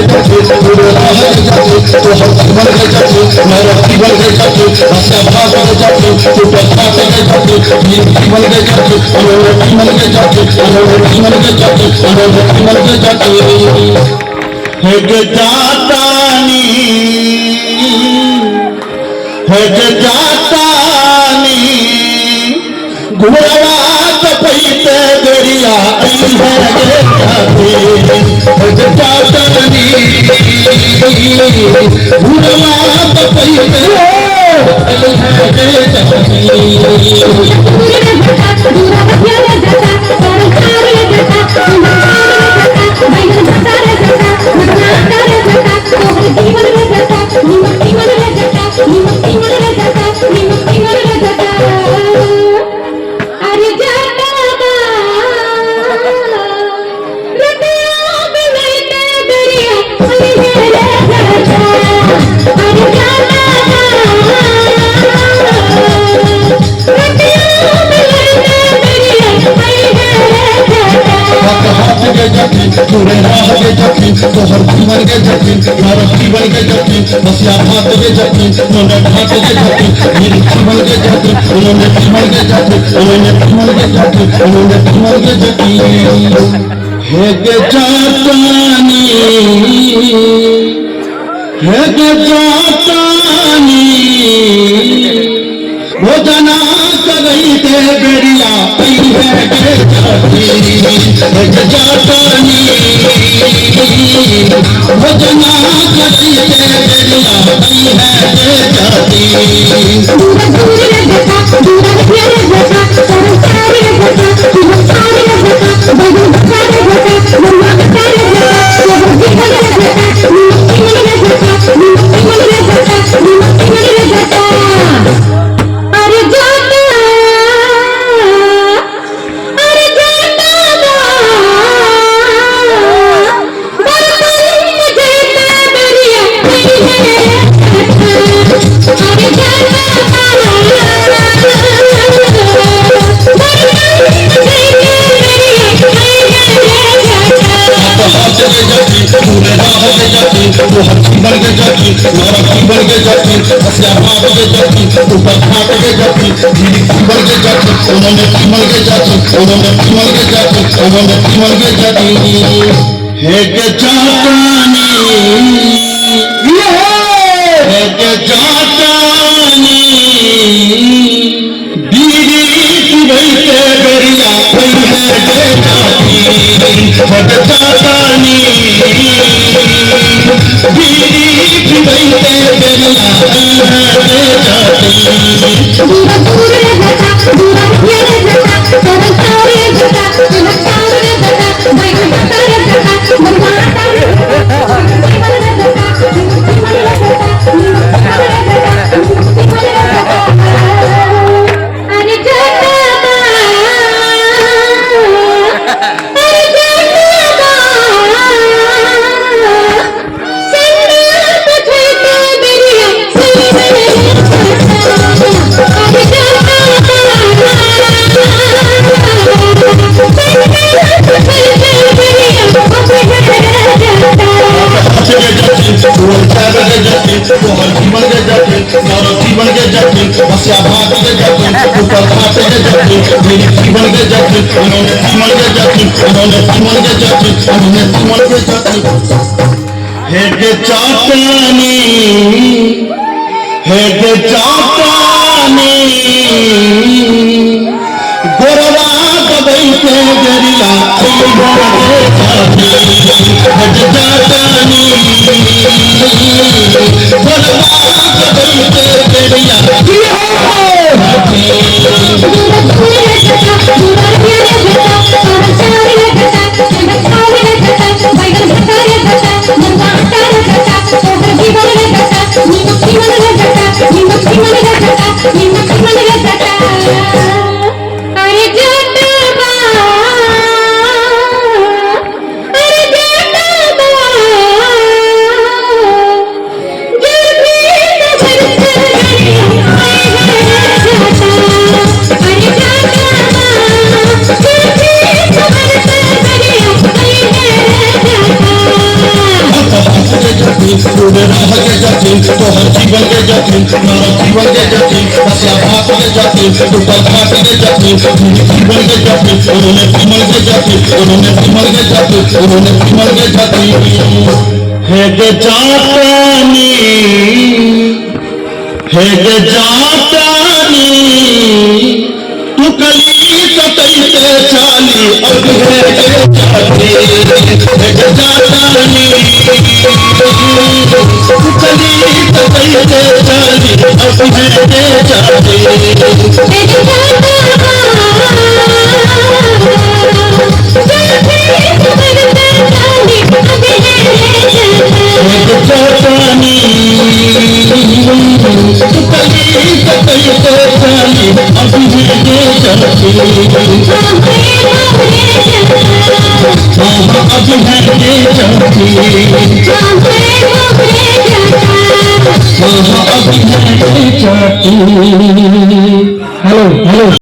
जाके पूरे राह के जाके तो हम जीवन के जाके मेरा जीवन के जाके हंसा भाग के जाके तो पत्ता के जाके जीवन के जाके उन्होंने जीवन के जाके उन्होंने जीवन के जाके उन्होंने जीवन के जाके है के जातानी घुमरवा पैते दरिया जातानी घुमरवा पैते पूरे राह के जखी तो हर जीवन के जखी हर जीवन के जखी बसिया भात के जखी उन्होंने भात के जखी मेरे जीवन के जखी उन्होंने जीवन के जखी उन्होंने जीवन के जखी उन्होंने जीवन के जखी है के जातानी भोजना कगई ते बेरिया है के जातानी भोजना कसी ते बेरिया तो हर जीवन के जाती हमारा जीवन के जाती हसिया भाग के जाती ऊपर भाग के जाती जीवन के जाती उन्होंने जीवन के जाती उन्होंने जीवन के जाती उन्होंने जीवन के जाती है के जातानी है के जातानी दीदी की भाई के बेरिया भाई है के जाती है के जातानी जीवन के जाती बसिया भाग के जाती ऊपर भाग के जाती मेरी जीवन के जाती उन्होंने जीवन के जाती उन्होंने जीवन के जाती उन्होंने जीवन के जाती है के जातानी गोरवा दबई के जरिया जातानी तो हर जीवन के जतिन मानव जीवन के जतिन बसिया भात के जतिन टूटल घाट के जतिन जीवन के जतिन उन्होंने विमल के जतिन उन्होंने विमल के जतिन उन्होंने विमल के जतिन है गे जातानी तू कली कतईते चाली अब है गे जाती है गे जातानी तू कली कतईते चाली अब है गे जाती जातानी तू कली कतईते चाली अब है गे जाती अब है गे जाती अब है गे जाती। Hello hello